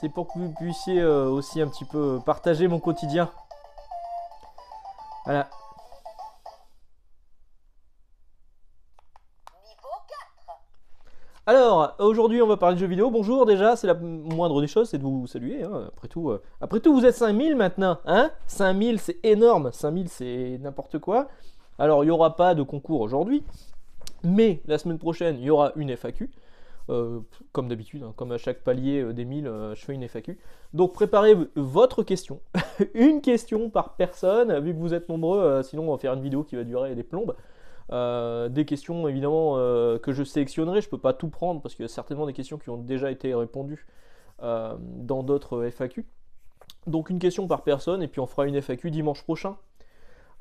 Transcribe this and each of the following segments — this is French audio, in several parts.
C'est pour que vous puissiez aussi un petit peu partager mon quotidien. Voilà. Alors, aujourd'hui, on va parler de jeux vidéo. Bonjour, déjà, c'est la moindre des choses, c'est de vous saluer. Hein. Après tout, vous êtes 5000 maintenant. Hein, 5000, c'est énorme. 5000, c'est n'importe quoi. Alors, il n'y aura pas de concours aujourd'hui. Mais la semaine prochaine, il y aura une FAQ. Comme d'habitude, hein, comme à chaque palier des 1000, je fais une FAQ. Donc, préparez votre question. Une question par personne, vu que vous êtes nombreux. Sinon, on va faire une vidéo qui va durer des plombes. Des questions évidemment que je sélectionnerai, je peux pas tout prendre parce qu'il y a certainement des questions qui ont déjà été répondues dans d'autres FAQ. Donc une question par personne et puis on fera une FAQ dimanche prochain.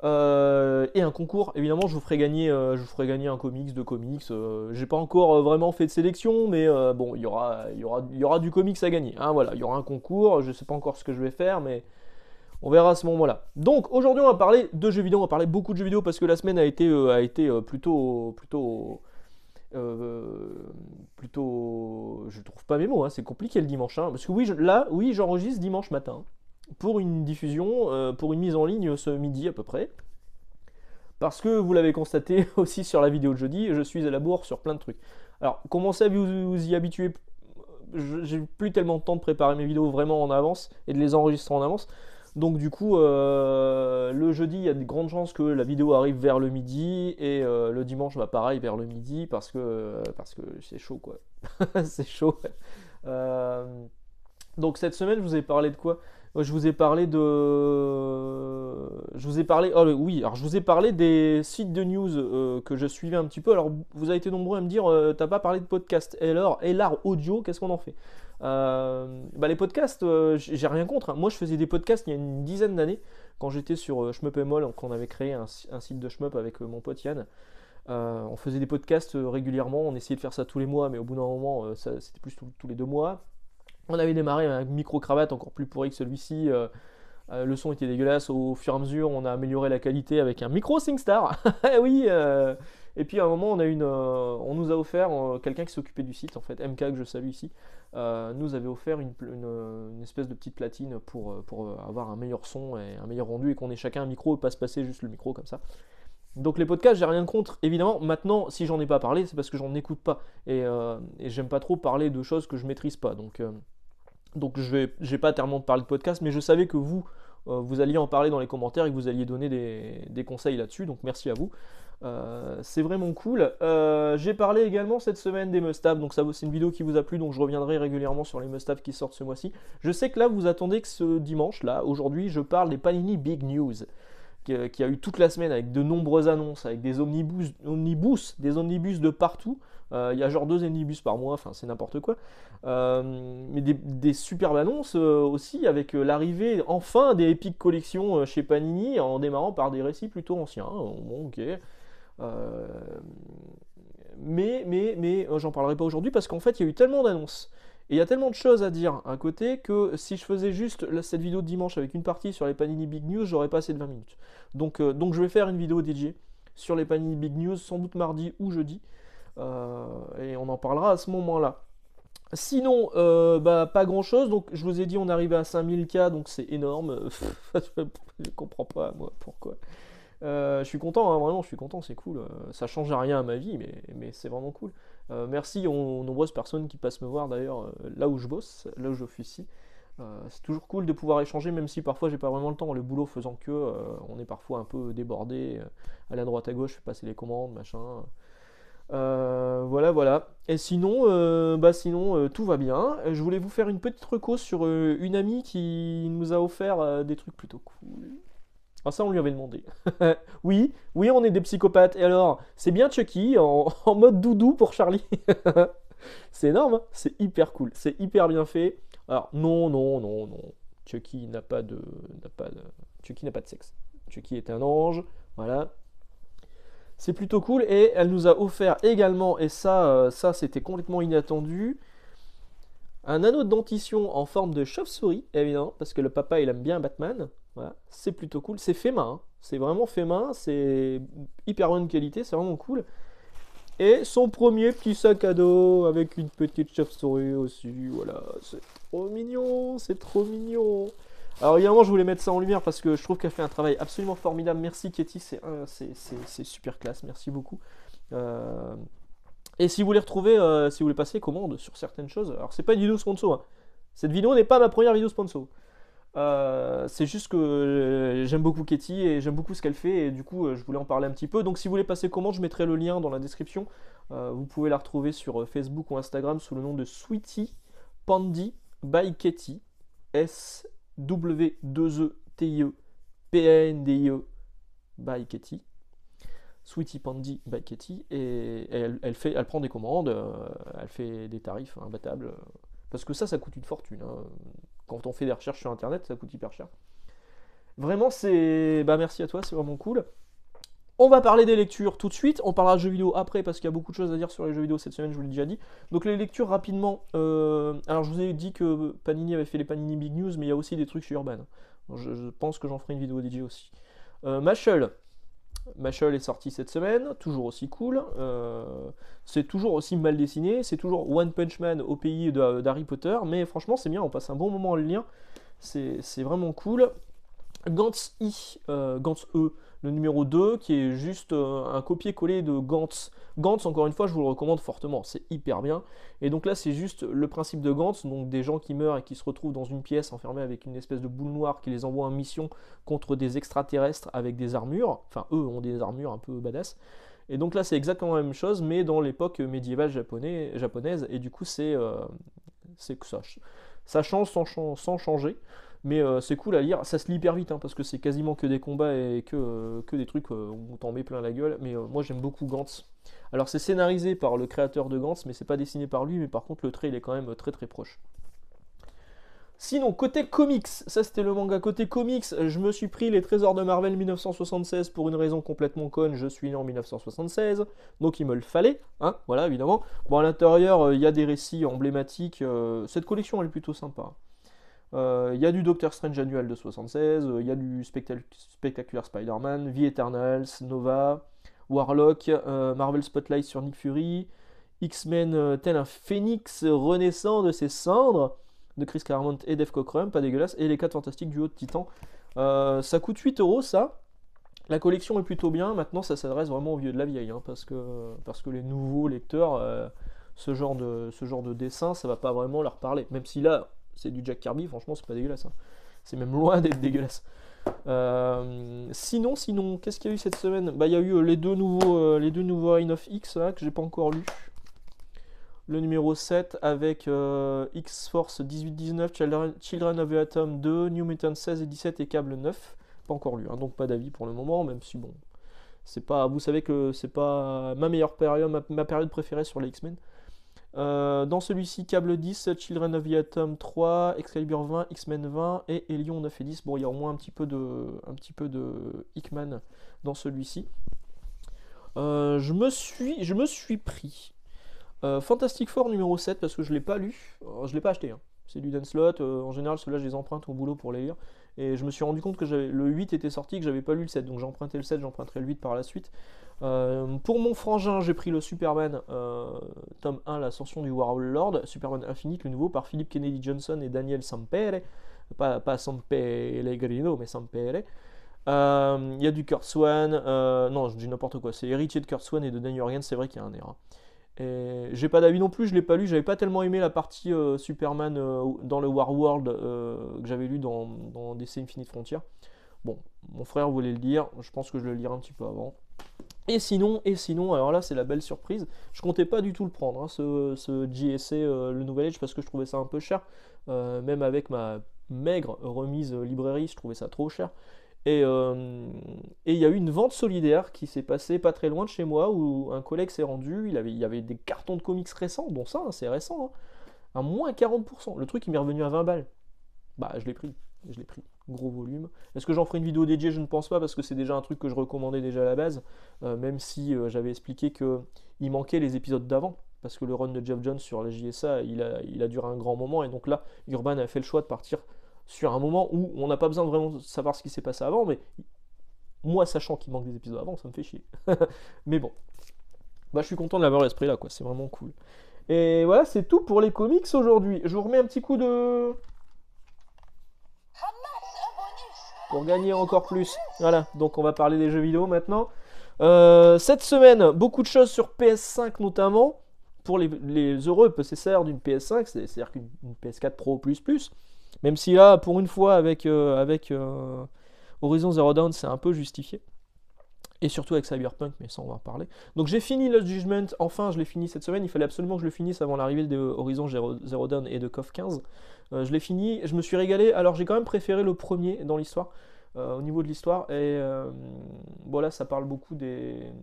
Et un concours, évidemment je vous ferai gagner un comics, deux comics. J'ai pas encore vraiment fait de sélection, mais bon, il y aura du comics à gagner. Hein, voilà, il y aura un concours, je sais pas encore ce que je vais faire, mais on verra à ce moment-là. Donc aujourd'hui on va parler de jeux vidéo, on va parler beaucoup de jeux vidéo parce que la semaine a été je trouve pas mes mots, hein, c'est compliqué le dimanche. Hein, parce que oui, j'enregistre dimanche matin pour une diffusion, pour une mise en ligne ce midi à peu près. Parce que vous l'avez constaté aussi sur la vidéo de jeudi, je suis à la bourre sur plein de trucs. Alors commencez à vous y habituer. J'ai plus tellement de temps de préparer mes vidéos vraiment en avance et de les enregistrer en avance. Donc du coup, le jeudi, il y a de grandes chances que la vidéo arrive vers le midi et le dimanche, bah pareil, vers le midi parce que c'est chaud quoi. C'est chaud. Euh, donc cette semaine, je vous ai parlé de quoi? Je vous ai parlé de... Je vous ai parlé... Oh oui, alors je vous ai parlé des sites de news que je suivais un petit peu. Alors vous avez été nombreux à me dire, t'as pas parlé de podcast. Et l'art audio, qu'est-ce qu'on en fait? Bah les podcasts, j'ai rien contre. Hein. Moi je faisais des podcasts il y a une dizaine d'années, quand j'étais sur Shmup et Moll, quand on avait créé un site de Shmup avec mon pote Yann. On faisait des podcasts régulièrement, on essayait de faire ça tous les mois, mais au bout d'un moment, c'était plus tous les 2 mois. On avait démarré un micro-cravate encore plus pourri que celui-ci. Le son était dégueulasse. Au fur et à mesure, on a amélioré la qualité avec un micro SingStar. Oui. Et puis à un moment, on nous a offert quelqu'un qui s'occupait du site, en fait, MK que je salue ici, nous avait offert une espèce de petite platine pour avoir un meilleur son et un meilleur rendu et qu'on ait chacun un micro et pas se passer juste le micro comme ça. Donc les podcasts, j'ai rien contre. Évidemment, maintenant, si j'en ai pas parlé, c'est parce que j'en écoute pas et j'aime pas trop parler de choses que je maîtrise pas. Donc j'ai pas tellement parlé de podcast, mais je savais que vous alliez en parler dans les commentaires et que vous alliez donner des conseils là-dessus, donc merci à vous. C'est vraiment cool. J'ai parlé également cette semaine des must-have, donc ça c'est une vidéo qui vous a plu, donc je reviendrai régulièrement sur les must-have qui sortent ce mois-ci. Je sais que là vous attendez que ce dimanche, là, aujourd'hui, je parle des Panini Big News, qui a eu toute la semaine avec de nombreuses annonces, avec des omnibus de partout. Il y a genre 2 omnibus par mois, enfin c'est n'importe quoi. Mais des superbes annonces aussi avec l'arrivée enfin des Epic Collections chez Panini en démarrant par des récits plutôt anciens. Bon, ok. Euh, mais j'en parlerai pas aujourd'hui parce qu'en fait il y a eu tellement d'annonces et il y a tellement de choses à dire à côté que si je faisais juste cette vidéo de dimanche avec une partie sur les Panini Big News, j'aurais pas assez de 20 minutes. Donc je vais faire une vidéo dédiée sur les Panini Big News, sans doute mardi ou jeudi, et on en parlera à ce moment-là. Sinon, bah, pas grand chose. Donc, je vous ai dit, on arrive à 5000 cas, donc c'est énorme. Je comprends pas, moi, pourquoi. Je suis content, hein, vraiment, je suis content, c'est cool. Ça change rien à ma vie, mais c'est vraiment cool. Merci aux nombreuses personnes qui passent me voir d'ailleurs là où je bosse, là où je suis ici. C'est toujours cool de pouvoir échanger, même si parfois j'ai pas vraiment le temps. Le boulot faisant que, on est parfois un peu débordé. À la droite à gauche, je fais passer les commandes, machin. Voilà. Et sinon, tout va bien. Je voulais vous faire une petite reco sur une amie qui nous a offert des trucs plutôt cool. Ah, ça, on lui avait demandé. Oui, on est des psychopathes. Et alors, c'est bien Chucky en mode doudou pour Charlie. C'est énorme, hein. C'est hyper cool, c'est hyper bien fait. Alors, non. Chucky Chucky n'a pas de sexe. Chucky est un ange, voilà. C'est plutôt cool et elle nous a offert également, et ça c'était complètement inattendu, un anneau de dentition en forme de chauve-souris, évidemment, parce que le papa il aime bien Batman. Voilà, c'est plutôt cool. C'est fait main, hein. C'est vraiment fait main, c'est hyper bonne qualité, c'est vraiment cool. Et son premier petit sac à dos avec une petite chauve-souris aussi, voilà. trop mignon, c'est trop mignon. Alors évidemment, je voulais mettre ça en lumière parce que je trouve qu'elle fait un travail absolument formidable. Merci Katie, c'est super classe, merci beaucoup. Euh, et si vous voulez retrouver, si vous voulez passer commande sur certaines choses, alors c'est pas une vidéo sponsor, hein. Cette vidéo n'est pas ma première vidéo sponsor. C'est juste que j'aime beaucoup Katie et j'aime beaucoup ce qu'elle fait et du coup je voulais en parler un petit peu. Donc si vous voulez passer commande, je mettrai le lien dans la description. Vous pouvez la retrouver sur Facebook ou Instagram sous le nom de Sweetie Pandy by Katie. S-W-2-E-T-I-E-P-A-N-D-I-E by Katie. Sweetie Pandy by Katie. Et elle prend des commandes, elle fait des tarifs imbattables. Parce que ça coûte une fortune, hein. Quand on fait des recherches sur internet, ça coûte hyper cher. Vraiment, c'est. Bah, merci à toi, c'est vraiment cool. On va parler des lectures tout de suite. On parlera de jeux vidéo après parce qu'il y a beaucoup de choses à dire sur les jeux vidéo cette semaine, je vous l'ai déjà dit. Donc, les lectures rapidement. Alors, je vous ai dit que Panini avait fait les Panini Big News, mais il y a aussi des trucs sur Urban. Donc, je pense que j'en ferai une vidéo dédiée aussi. Mashal. Mashal est sorti cette semaine, toujours aussi cool. C'est toujours aussi mal dessiné. C'est toujours One Punch Man au pays d'Harry Potter. Mais franchement, c'est bien, on passe un bon moment à le lire. C'est vraiment cool. Gantz I, Gantz E, le numéro 2, qui est juste un copier-coller de Gantz. Gantz, encore une fois, je vous le recommande fortement, c'est hyper bien. Et donc là, c'est juste le principe de Gantz, donc des gens qui meurent et qui se retrouvent dans une pièce enfermés avec une espèce de boule noire qui les envoie en mission contre des extraterrestres avec des armures. Enfin, eux ont des armures un peu badass. Et donc là, c'est exactement la même chose, mais dans l'époque médiévale japonaise. Et du coup, c'est que ça change sans changer. Mais c'est cool à lire, ça se lit hyper vite hein, parce que c'est quasiment que des combats et que des trucs où t'en mets plein la gueule. Mais moi j'aime beaucoup Gantz. Alors c'est scénarisé par le créateur de Gantz, mais c'est pas dessiné par lui. Mais par contre le trait il est quand même très très proche. Sinon, côté comics, ça c'était le manga. Côté comics, je me suis pris les Trésors de Marvel 1976 pour une raison complètement conne. Je suis né en 1976, donc il me le fallait, hein, voilà évidemment. Bon, à l'intérieur, il y a des récits emblématiques. Cette collection elle est plutôt sympa. Il y a du Doctor Strange annuel de 76, il y a du Spectacular Spider-Man, The Eternals, Nova, Warlock, Marvel Spotlight sur Nick Fury, X-Men tel un phénix renaissant de ses cendres, de Chris Claremont et Dave Cockrum, pas dégueulasse, et les 4 fantastiques du haut de Titan. Ça coûte 8 euros ça. La collection est plutôt bien, maintenant ça s'adresse vraiment aux vieux de la vieille, hein, parce que les nouveaux lecteurs, ce genre de dessin, ça va pas vraiment leur parler, même si là, c'est du Jack Kirby, franchement, c'est pas dégueulasse, hein. C'est même loin d'être dégueulasse. Sinon, qu'est-ce qu'il y a eu cette semaine? Bah, il y a eu les deux nouveaux Reign of X là, que j'ai pas encore lu. Le numéro 7 avec X-Force 18-19, Children of the Atom 2, New Mutant 16 et 17 et Cable 9. Pas encore lu, hein, donc pas d'avis pour le moment, même si bon, c'est pas, vous savez que c'est pas ma meilleure période, ma période préférée sur les X-Men. Dans celui-ci, Cable 10, Children of the Atom 3, Excalibur 20, X-Men 20 et Hélion 9 et 10. Bon, il y a au moins un petit peu de Hickman dans celui-ci. Je me suis pris Fantastic Four numéro 7 parce que je ne l'ai pas lu. Je ne l'ai pas acheté, hein. C'est du Dan Slott. En général, ceux-là, je les emprunte au boulot pour les lire. Et je me suis rendu compte que le 8 était sorti, que j'avais pas lu le 7. Donc j'ai emprunté le 7, j'emprunterai le 8 par la suite. Pour mon frangin, j'ai pris le Superman tome 1, l'ascension du Warlord, Superman Infinite, le nouveau, par Philip Kennedy Johnson et Daniel Sampere. Pas Sampellegrino, mais Sampere. Il y a du Kurt Swan. Non, je dis n'importe quoi. C'est héritier de Kurt Swan et de Danny Organ, c'est vrai qu'il y a un air, hein. Et j'ai pas d'avis non plus, je l'ai pas lu, j'avais pas tellement aimé la partie Superman dans le Warworld que j'avais lu dans DC Infinite Frontier. Bon, mon frère voulait le lire, je pense que je le lirai un petit peu avant. Et sinon, alors là c'est la belle surprise, je comptais pas du tout le prendre, hein, ce JSA, le Nouvel Age, parce que je trouvais ça un peu cher, même avec ma maigre remise librairie, je trouvais ça trop cher. Et il y a eu une vente solidaire qui s'est passée pas très loin de chez moi où un collègue s'est rendu, il y avait des cartons de comics récents, dont ça, hein, c'est récent, hein, à moins 40%. Le truc il m'est revenu à 20 balles. Bah je l'ai pris, gros volume. Est-ce que j'en ferai une vidéo dédiée? Je ne pense pas parce que c'est déjà un truc que je recommandais déjà à la base, même si j'avais expliqué qu'il manquait les épisodes d'avant. Parce que le run de Geoff Johns sur la JSA, il a duré un grand moment, et donc là, Urban a fait le choix de partir sur un moment où on n'a pas besoin de vraiment savoir ce qui s'est passé avant, mais moi, sachant qu'il manque des épisodes avant, ça me fait chier. Mais bon, bah, je suis content de l'avoir à l'esprit là, quoi, c'est vraiment cool. Et voilà, c'est tout pour les comics aujourd'hui. Je vous remets un petit coup de... pour gagner encore plus. Voilà, donc on va parler des jeux vidéo maintenant. Cette semaine, beaucoup de choses sur PS5 notamment. Pour les heureux possesseurs d'une PS5, c'est-à-dire qu'une PS4 Pro++. Même si là, pour une fois, avec Horizon Zero Dawn, c'est un peu justifié. Et surtout avec Cyberpunk, mais ça on va en parler. Donc j'ai fini Lost Judgment, enfin je l'ai fini cette semaine, il fallait absolument que je le finisse avant l'arrivée de Horizon Zero Dawn et de KOF 15. Je l'ai fini, je me suis régalé, alors j'ai quand même préféré le premier dans l'histoire, au niveau de l'histoire, et bon là ça parle beaucoup des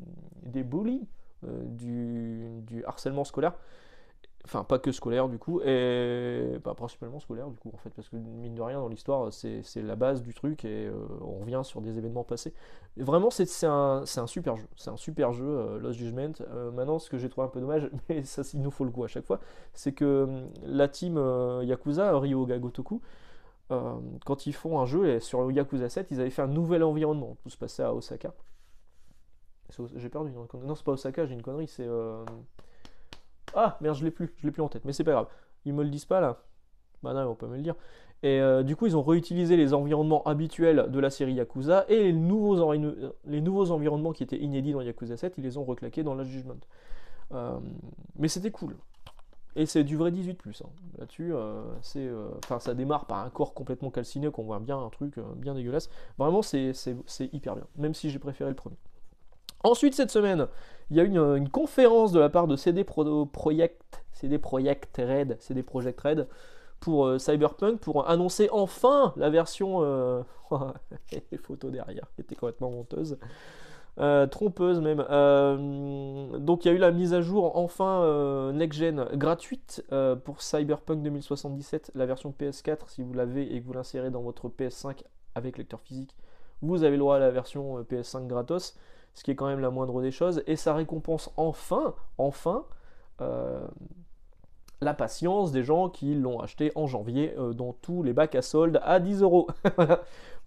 bullies, du harcèlement scolaire. Enfin, pas que scolaire du coup, et bah, principalement scolaire du coup en fait, parce que mine de rien dans l'histoire c'est la base du truc et on revient sur des événements passés. Et vraiment c'est un super jeu, c'est un super jeu Lost Judgment. Maintenant ce que j'ai trouvé un peu dommage, mais ça il nous faut le coup à chaque fois, c'est que la team Yakuza, Ryoga Gotoku, quand ils font un jeu, et sur Yakuza 7 ils avaient fait un nouvel environnement, tout se passait à Osaka. J'ai perdu une connerie. Non c'est pas Osaka, j'ai une connerie, c'est... Ah merde, je l'ai plus en tête, mais c'est pas grave. Ils me le disent pas là. Bah non, on peut me le dire. Et du coup, ils ont réutilisé les environnements habituels de la série Yakuza et les nouveaux environnements qui étaient inédits dans Yakuza 7, ils les ont reclaqués dans Last Judgment. Mais c'était cool. Et c'est du vrai 18+. Hein. Là-dessus, ça démarre par un corps complètement calciné, qu'on voit bien un truc bien dégueulasse. Vraiment, c'est hyper bien, même si j'ai préféré le premier. Ensuite, cette semaine, il y a eu une conférence de la part de CD Projekt Red pour Cyberpunk pour annoncer enfin la version. Les photos derrière qui étaient complètement honteuses. Trompeuse même. Donc il y a eu la mise à jour enfin next-gen gratuite pour Cyberpunk 2077, la version PS4. Si vous l'avez et que vous l'insérez dans votre PS5 avec lecteur physique, vous avez le droit à la version PS5 gratos, ce qui est quand même la moindre des choses. Et ça récompense enfin euh, la patience des gens qui l'ont acheté en janvier dans tous les bacs à soldes à 10€.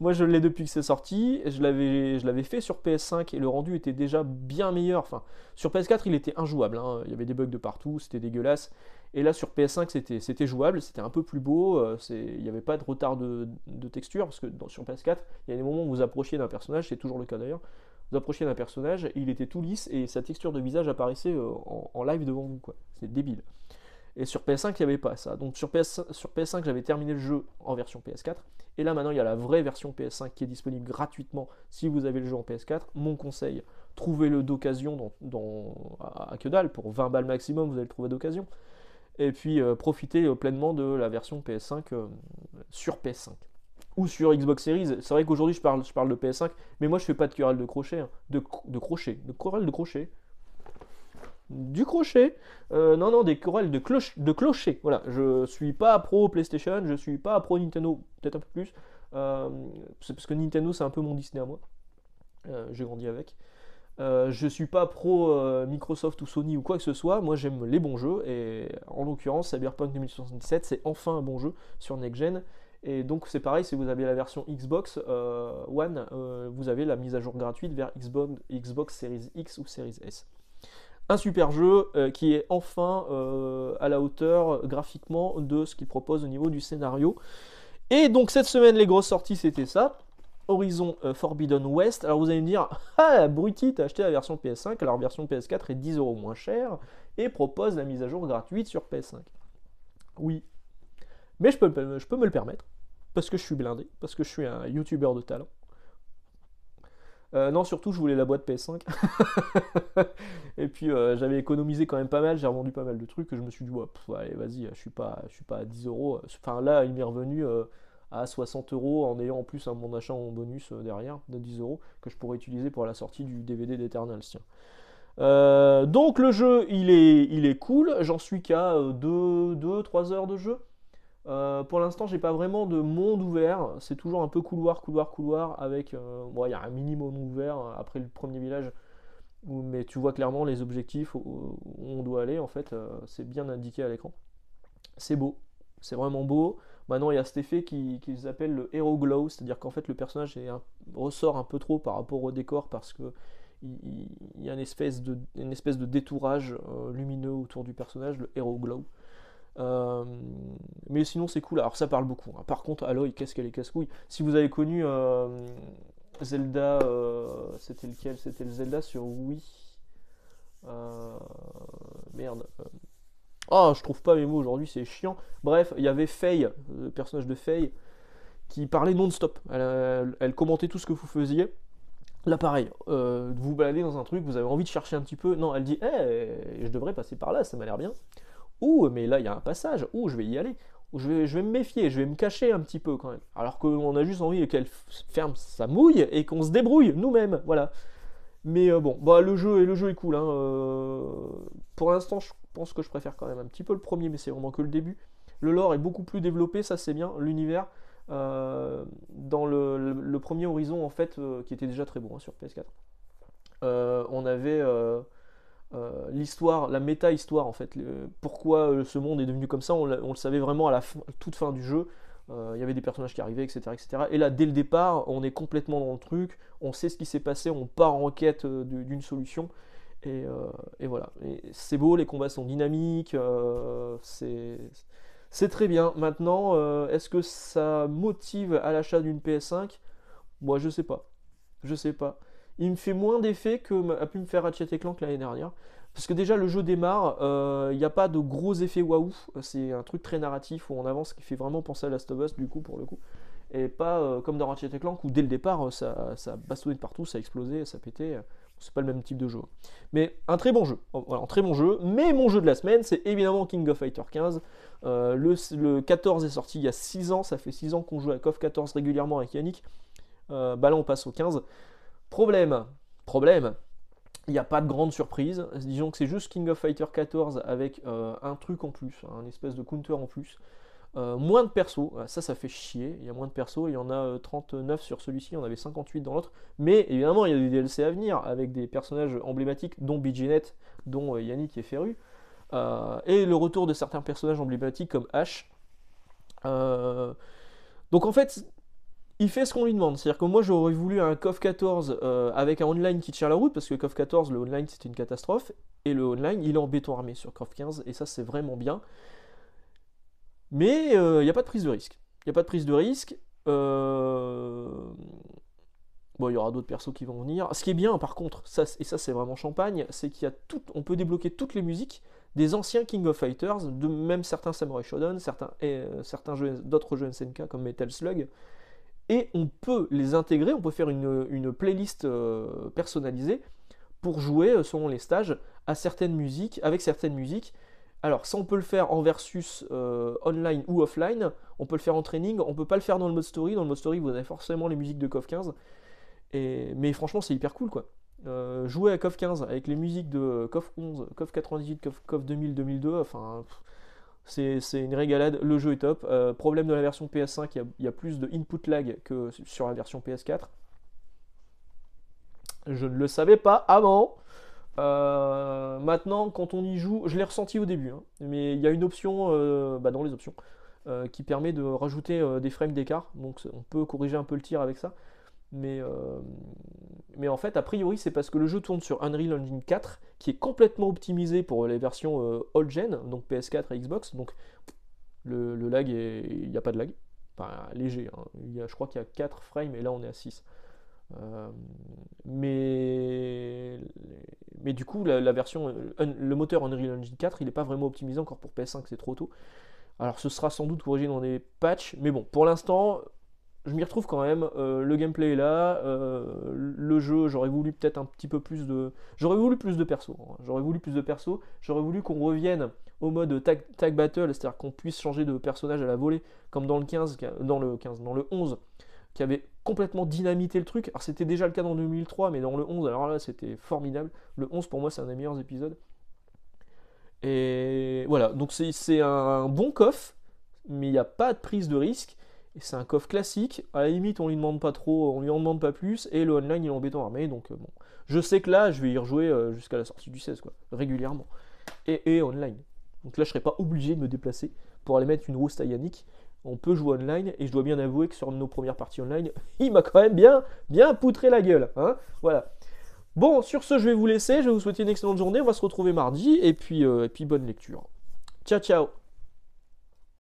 Moi je l'ai depuis que c'est sorti, je l'avais fait sur PS5 et le rendu était déjà bien meilleur. Enfin, sur PS4 il était injouable, hein. Il y avait des bugs de partout, c'était dégueulasse. Et là sur PS5 c'était jouable, c'était un peu plus beau, il n'y avait pas de retard de texture, parce que sur PS4 il y a des moments où vous approchiez d'un personnage, c'est toujours le cas d'ailleurs, vous approchiez d'un personnage, il était tout lisse et sa texture de visage apparaissait en live devant vous, quoi. C'est débile. Et sur PS5, il n'y avait pas ça. Donc sur PS5, j'avais terminé le jeu en version PS4. Et là, maintenant, il y a la vraie version PS5 qui est disponible gratuitement si vous avez le jeu en PS4. Mon conseil, trouvez-le d'occasion à que dalle. Pour 20 balles maximum, vous allez le trouver d'occasion. Et puis, profitez pleinement de la version PS5 sur PS5. Ou sur Xbox Series. C'est vrai qu'aujourd'hui, je parle de PS5. Mais moi, je fais pas de querelle de crochet. Hein. De querelle de crochet. Du crochet, non, des chorales de clocher. Voilà, je suis pas pro PlayStation, je suis pas pro Nintendo, peut-être un peu plus. C'est parce que Nintendo c'est un peu mon Disney à moi. J'ai grandi avec. Je suis pas pro Microsoft ou Sony ou quoi que ce soit. Moi j'aime les bons jeux et en l'occurrence Cyberpunk 2077 c'est enfin un bon jeu sur Next Gen. Et donc c'est pareil, si vous avez la version Xbox One, vous avez la mise à jour gratuite vers Xbox Series X ou Series S. Un super jeu qui est enfin à la hauteur graphiquement de ce qu'il propose au niveau du scénario. Et donc cette semaine, les grosses sorties, c'était ça. Horizon Forbidden West. Alors vous allez me dire, ah, abruti, t'as acheté la version PS5, alors la version PS4 est 10€ moins chère et propose la mise à jour gratuite sur PS5. Oui, mais je peux me le permettre, parce que je suis blindé, parce que je suis un YouTuber de talent. Non, surtout, je voulais la boîte PS5. Et puis, j'avais économisé quand même pas mal. J'ai revendu pas mal de trucs. Et je me suis dit, ouais, allez, vas-y, je suis pas à 10€. Enfin, là, il m'est revenu à 60€ en ayant en plus mon achat en bonus derrière de 10€ que je pourrais utiliser pour la sortie du DVD d'Eternals. Tiens. Donc, le jeu, il est cool. J'en suis qu'à 2-3 heures de jeu. Pour l'instant, j'ai pas vraiment de monde ouvert. C'est toujours un peu couloir avec. Bon, il y a un minimum ouvert après le premier village, mais tu vois clairement les objectifs où on doit aller. En fait, c'est bien indiqué à l'écran. C'est beau, c'est vraiment beau. Maintenant, il y a cet effet qui s'appelle le Hero Glow, c'est-à-dire qu'en fait, le personnage ressort un peu trop par rapport au décor parce que il y a une espèce de détourage lumineux autour du personnage, le Hero Glow. Euh, mais sinon c'est cool. Alors ça parle beaucoup, hein. Par contre, Aloy, qu'est-ce qu'elle est casse-couille. Si vous avez connu Zelda, c'était lequel? C'était le Zelda sur Wii. Euh, Merde. Oh, je trouve pas mes mots aujourd'hui, c'est chiant. Bref, il y avait Faye, le personnage de Faye, qui parlait non-stop. Elle commentait tout ce que vous faisiez. Là, pareil, vous baladez dans un truc, vous avez envie de chercher un petit peu. Non, elle dit, je devrais passer par là, ça m'a l'air bien. Ouh, mais là, il y a un passage. Ouh, je vais y aller. Ouh, je vais me méfier, je vais me cacher un petit peu quand même. Alors qu'on a juste envie qu'elle ferme sa mouille et qu'on se débrouille nous-mêmes. Voilà. Mais bon, bah, le jeu est cool, hein. Pour l'instant, je pense que je préfère quand même un petit peu le premier, mais c'est vraiment que le début. Le lore est beaucoup plus développé, ça c'est bien. L'univers, dans le premier Horizon, en fait, qui était déjà très bon, hein, sur PS4, on avait l'histoire, la méta-histoire en fait. Pourquoi ce monde est devenu comme ça, on le savait vraiment à la toute fin du jeu. Il y avait des personnages qui arrivaient, etc., etc. Et là, dès le départ, on est complètement dans le truc, on sait ce qui s'est passé, on part en quête d'une solution. Et voilà. Et c'est beau, les combats sont dynamiques, c'est très bien. Maintenant, est-ce que ça motive à l'achat d'une PS5? Moi, je sais pas. Je sais pas. Il me fait moins d'effet que a pu me faire Ratchet et Clank l'année dernière. Parce que déjà le jeu démarre, il n'y a pas de gros effets waouh, c'est un truc très narratif où on avance qui fait vraiment penser à Last of Us du coup pour le coup. Et pas comme dans Ratchet et Clank où dès le départ ça bastonnait de partout, ça explosait, ça pétait. C'est pas le même type de jeu. Mais un très bon jeu. Voilà, un très bon jeu. Mais mon jeu de la semaine, c'est évidemment King of Fighter 15. Le 14 est sorti il y a 6 ans, ça fait 6 ans qu'on joue à KOF 14 régulièrement avec Yannick. Bah là on passe au 15. Problème, il n'y a pas de grande surprise. Disons que c'est juste King of Fighter 14 avec un truc en plus, un espèce de counter en plus. Moins de persos, ça fait chier. Il y a moins de persos, il y en a 39 sur celui-ci, il y en avait 58 dans l'autre. Mais évidemment, il y a des DLC à venir avec des personnages emblématiques, dont BG-Net, dont Yannick est féru. Et le retour de certains personnages emblématiques comme Ash. Donc en fait, il fait ce qu'on lui demande. C'est-à-dire que moi j'aurais voulu un KOF 14 avec un online qui tient la route, parce que KOF 14, le online c'était une catastrophe, et le online il est en béton armé sur KOF 15, et ça c'est vraiment bien. Mais il n'y a pas de prise de risque. Il n'y a pas de prise de risque. Bon, il y aura d'autres persos qui vont venir. Ce qui est bien par contre, et ça c'est vraiment champagne, c'est qu'il y a on peut débloquer toutes les musiques des anciens King of Fighters, de même certains Samurai Shodown, certains jeux, d'autres jeux SNK comme Metal Slug. Et on peut les intégrer, on peut faire une playlist personnalisée pour jouer selon les stages à certaines musiques, avec certaines musiques. Alors ça on peut le faire en versus online ou offline, on peut le faire en training, on peut pas le faire dans le mode story. Dans le mode story vous avez forcément les musiques de KOF 15, mais franchement c'est hyper cool quoi. Jouer à KOF 15 avec les musiques de KOF 11, KOF 98, KOF 2000, 2002, enfin... C'est une régalade, le jeu est top. Problème de la version PS5, il y a plus de input lag que sur la version PS4. Je ne le savais pas avant. Maintenant, quand on y joue, je l'ai ressenti au début, hein, mais il y a une option dans les options qui permet de rajouter des frames d'écart. Donc on peut corriger un peu le tir avec ça. Mais en fait, a priori, c'est parce que le jeu tourne sur Unreal Engine 4, qui est complètement optimisé pour les versions old gen, donc PS4 et Xbox. Donc le lag, il n'y a pas de lag, enfin léger, hein. Je crois qu'il y a 4 frames et là on est à 6. Mais du coup, la version, le moteur Unreal Engine 4, il n'est pas vraiment optimisé encore pour PS5, c'est trop tôt. Alors ce sera sans doute corrigé dans des patchs, mais bon, pour l'instant, je m'y retrouve quand même. Le gameplay est là, le jeu, j'aurais voulu peut-être un petit peu plus de... J'aurais voulu plus de persos, hein. J'aurais voulu qu'on revienne au mode tag battle, c'est-à-dire qu'on puisse changer de personnage à la volée, comme dans le 15, dans le 11, qui avait complètement dynamité le truc. Alors c'était déjà le cas dans 2003, mais dans le 11, alors là c'était formidable. Le 11 pour moi c'est un des meilleurs épisodes. Et voilà, donc c'est un bon KOF, mais il n'y a pas de prise de risque. Et c'est un KOF classique, à la limite on lui demande pas trop, on lui en demande pas plus, et le online il est en béton armé, donc bon. Je sais que là je vais y rejouer jusqu'à la sortie du 16, quoi, régulièrement. Et online. Donc là je serai pas obligé de me déplacer pour aller mettre une rouste à Yannick. On peut jouer online, et je dois bien avouer que sur nos premières parties online, il m'a quand même bien poutré la gueule, hein, voilà. Bon, sur ce, je vais vous laisser. Je vais vous souhaiter une excellente journée. On va se retrouver mardi. Et puis bonne lecture. Ciao, ciao.